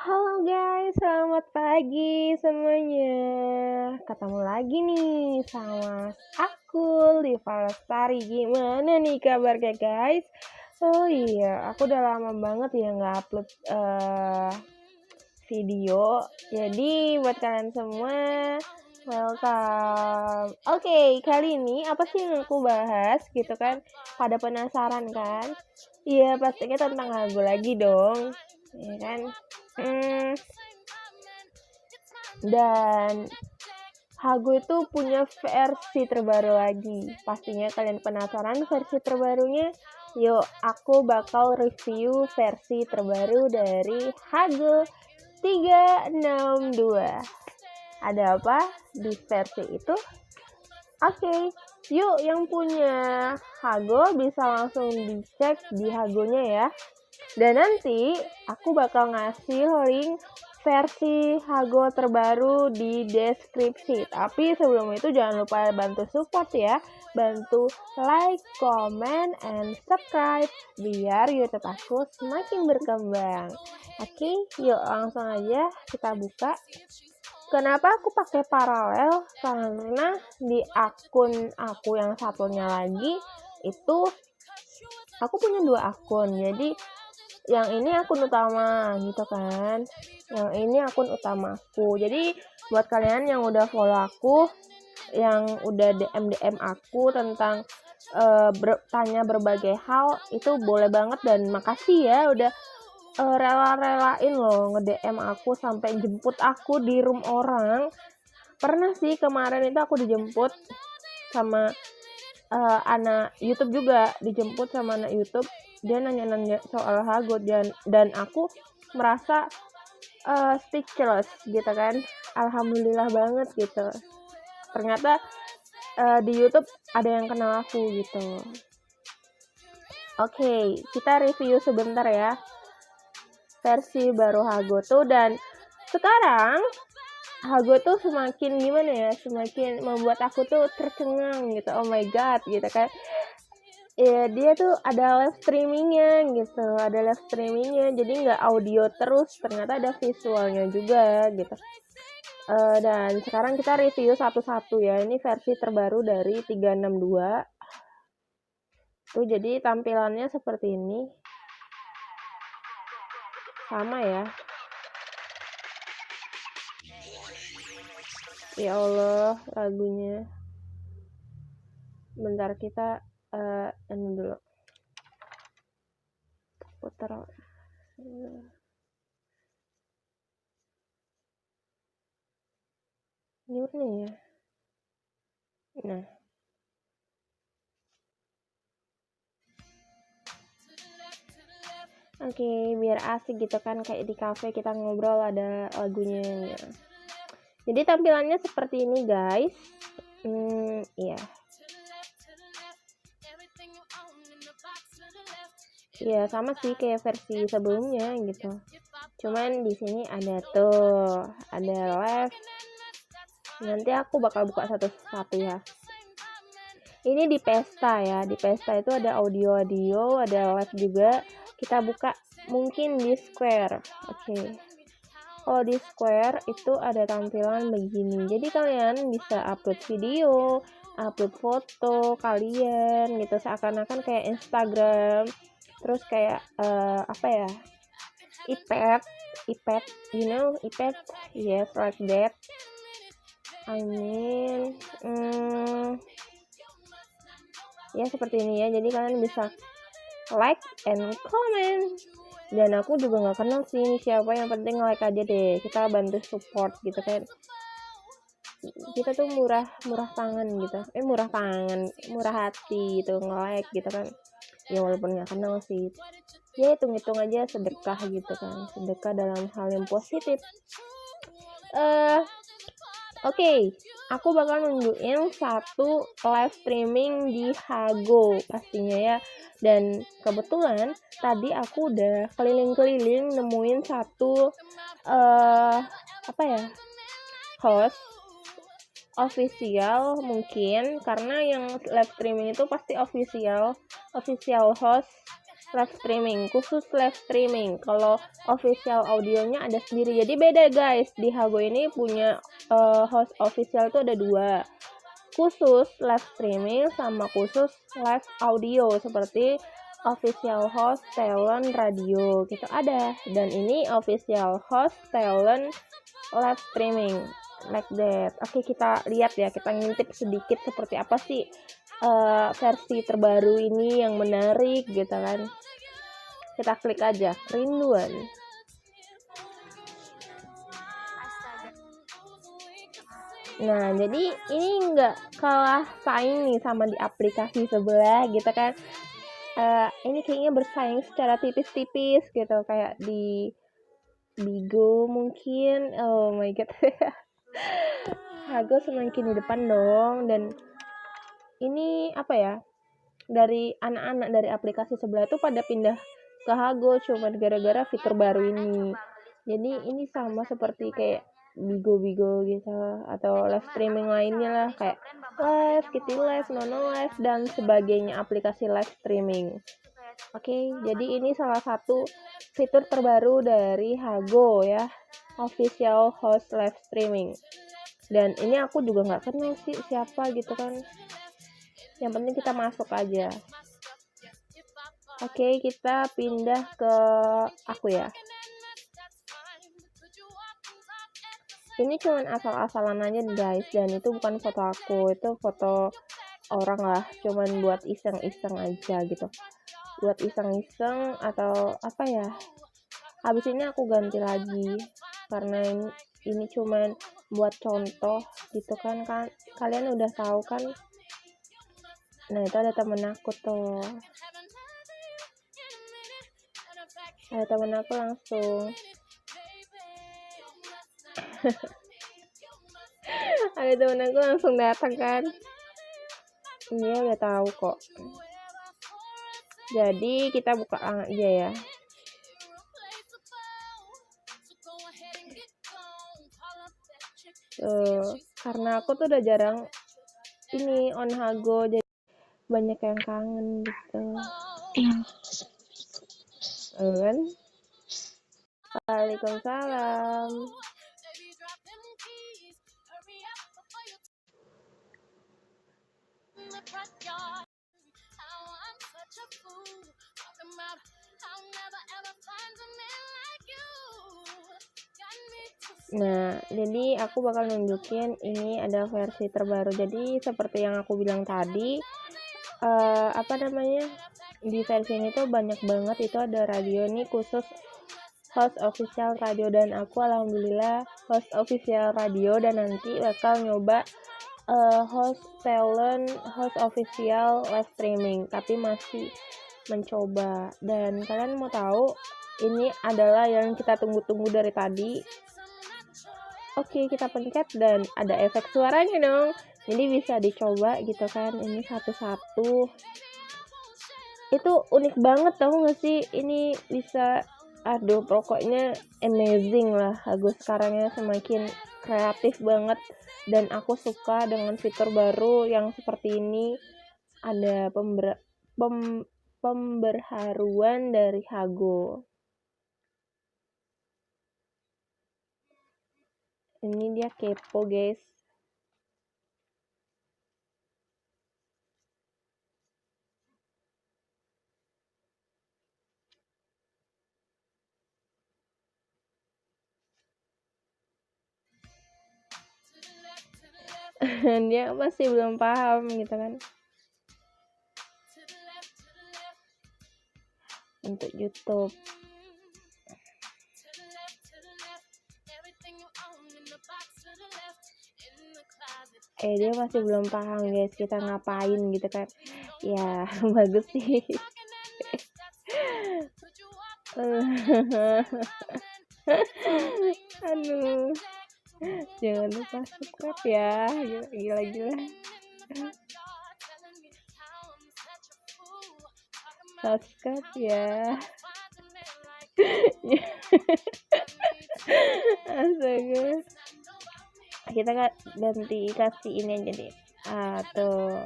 Halo guys, selamat pagi semuanya. Ketemu lagi nih sama aku, Liva Lestari. Gimana nih kabarnya guys? Oh iya, aku udah lama banget ya nggak upload video. Jadi buat kalian semua, welcome. Oke, kali ini apa sih yang aku bahas gitu kan? Pada penasaran kan? Iya, pastinya tentang lagu lagi dong. Ya kan? Dan Hago itu punya versi terbaru lagi. Pastinya kalian penasaran versi terbarunya? Yuk, aku bakal review versi terbaru dari Hago 362. Ada apa di versi itu? Oke, yuk yang punya Hago bisa langsung dicek di Hagonya ya. Dan nanti aku bakal ngasih link versi Hago terbaru di deskripsi. Tapi sebelum itu jangan lupa bantu support ya. Bantu like, comment, and subscribe biar YouTube aku semakin berkembang. Oke, yuk langsung aja kita buka. Kenapa aku pakai paralel? Karena di akun aku yang satunya lagi itu aku punya 2 akun. Jadi yang ini akun utama gitu kan, yang ini akun utama aku. Jadi buat kalian yang udah follow aku, yang udah DM aku tentang tanya berbagai hal, itu boleh banget dan makasih ya udah rela-relain loh nge-DM aku sampai jemput aku di room orang. Pernah sih kemarin itu aku dijemput sama anak YouTube juga, dijemput sama anak YouTube. Dia nanya-nanya soal Hago dan aku merasa speechless gitu kan. Alhamdulillah banget gitu. Ternyata di YouTube ada yang kenal aku gitu. Oke, kita review sebentar ya versi baru Hago tuh. Dan sekarang Hago tuh semakin gimana ya, semakin membuat aku tuh tercengang gitu. Oh my god gitu kan. Ya dia tuh ada live streamingnya gitu, jadi nggak audio terus, ternyata ada visualnya juga gitu. Dan sekarang kita review satu-satu ya. Ini versi terbaru dari 362 tuh, jadi tampilannya seperti ini, sama ya. Ya Allah, lagunya bentar, kita ini dulu putar. Gimana ya? Nah, oke, biar asik gitu kan, kayak di cafe kita ngobrol ada lagunya ya. Jadi tampilannya seperti ini guys. Iya. Ya sama sih kayak versi sebelumnya gitu. Cuman di sini ada tuh, ada live. Nanti aku bakal buka satu-satu ya. Ini di Pesta ya. Di Pesta itu ada audio, ada live juga. Kita buka mungkin di Square. Oke. Kalau di Square itu ada tampilan begini. Jadi kalian bisa upload video, upload foto kalian gitu, seakan-akan kayak Instagram. Terus kayak apa ya? iPad, you know, iPad, yes, like that. I mean, ya seperti ini ya. Jadi kalian bisa like and comment. Dan aku juga nggak kenal sih ini siapa, yang penting like aja deh, kita bantu support gitu kan. Kita tuh murah tangan gitu, murah hati gitu, nge-like gitu kan. Ya walaupun nggak kenal sih, ya hitung-hitung aja sedekah gitu kan, sedekah dalam hal yang positif. Oke, aku bakal nunjukin satu live streaming di Hago pastinya ya. Dan kebetulan tadi aku udah keliling-keliling nemuin satu apa ya, host official mungkin, karena yang live streaming itu pasti official host live streaming, khusus live streaming. Kalau official audionya ada sendiri. Jadi beda guys. Di Hago ini punya host official tuh ada 2. Khusus live streaming sama khusus live audio seperti official host talent radio gitu ada. Dan ini official host talent live streaming like that. Oke, kita lihat ya, kita ngintip sedikit seperti apa sih versi terbaru ini yang menarik gitu kan. Kita klik aja Kerinduan. Nah, jadi ini nggak kalah saing nih sama di aplikasi sebelah gitu kan. Ini kayaknya bersaing secara tipis-tipis gitu, kayak di Bigo mungkin. Oh my god. Hago semakin di depan dong. Dan ini apa ya, dari anak-anak dari aplikasi sebelah itu pada pindah ke Hago cuma gara-gara fitur baru ini. Jadi ini sama seperti kayak Bigo gitu atau live streaming lainnya lah, kayak live, Kitty Live, Nono Live dan sebagainya aplikasi live streaming. Oke, jadi ini salah satu fitur terbaru dari Hago ya, official host live streaming. Dan ini aku juga nggak kenal sih siapa gitu kan. Yang penting kita masuk aja. Oke, kita pindah ke aku ya. Ini cuman asal-asalan aja guys, dan itu bukan foto aku, itu foto orang lah, cuman buat iseng-iseng aja gitu, buat iseng-iseng atau apa ya. Habis ini aku ganti lagi karena ini cuman buat contoh gitu kan, kalian udah tahu kan. Nah, itu ada temen aku tuh, ada temen aku langsung ada temen aku langsung datang kan. Iya, udah tahu kok. Jadi kita buka aja ya. Karena aku tuh udah jarang ini on Hago, jadi banyak yang kangen gitu. Kan? Waalaikumsalam. Nah, jadi aku bakal nunjukin ini ada versi terbaru. Jadi seperti yang aku bilang tadi, di versi ini tuh banyak banget, itu ada radio nih khusus host official radio, dan aku alhamdulillah host official radio, dan nanti bakal nyoba host talent, host official live streaming, tapi masih mencoba. Dan kalian mau tahu, ini adalah yang kita tunggu-tunggu dari tadi. Oke, kita pencet dan ada efek suaranya dong, jadi bisa dicoba gitu kan, ini satu-satu. Itu unik banget, tau gak sih, ini bisa, aduh pokoknya amazing lah. Hago sekarang ya semakin kreatif banget, dan aku suka dengan fitur baru yang seperti ini. Ada pemberharuan dari Hago. Ini dia kepo guys. Dia masih belum paham gitu kan. Untuk YouTube, dia masih belum paham guys, kita ngapain gitu kan ya. Bagus sih. Aduh, jangan lupa subscribe ya, gila subscribe ya. Astaga, kita ganti kasih ini aja deh. Tuh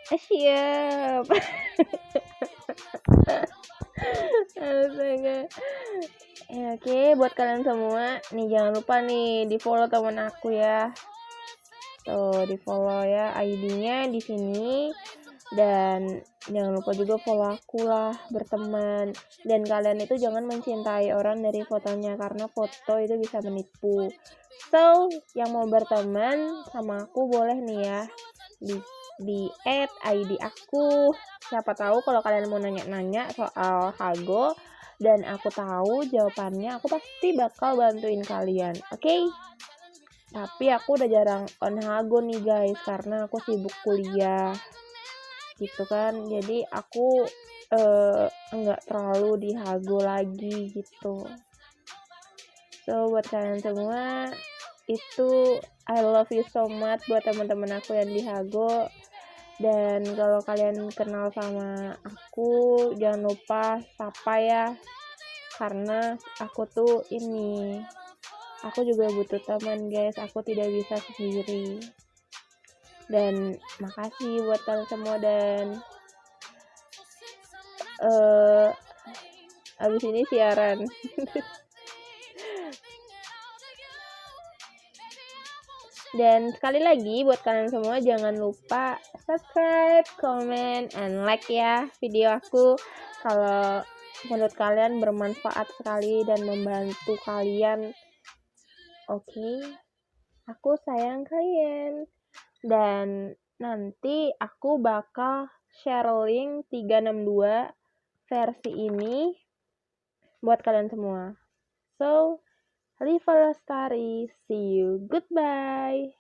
Siap. Astaga. Ya, oke, buat kalian semua, nih jangan lupa nih di follow teman aku ya. Tuh, di follow ya ID-nya di sini. Dan jangan lupa juga follow aku lah, berteman. Dan kalian itu jangan mencintai orang dari fotonya, karena foto itu bisa menipu. So, yang mau berteman sama aku boleh nih ya di add ID aku. Siapa tahu kalau kalian mau nanya-nanya soal Hago dan aku tahu jawabannya, aku pasti bakal bantuin kalian. Oke? Tapi aku udah jarang on Hago nih guys, karena aku sibuk kuliah gitu kan. Jadi aku enggak terlalu di Hago lagi gitu. So buat kalian semua, itu I love you so much buat teman-teman aku yang di Hago. Dan kalau kalian kenal sama aku, jangan lupa sapa ya, karena aku tuh aku juga butuh teman guys, aku tidak bisa sendiri. Dan makasih buat kalian semua. Dan abis ini siaran. Dan sekali lagi buat kalian semua, jangan lupa subscribe, comment, and like ya video aku kalau menurut kalian bermanfaat sekali dan membantu kalian. Oke? Aku sayang kalian. Dan nanti aku bakal share link 362 versi ini buat kalian semua. So, Riva Lestari, see you, goodbye.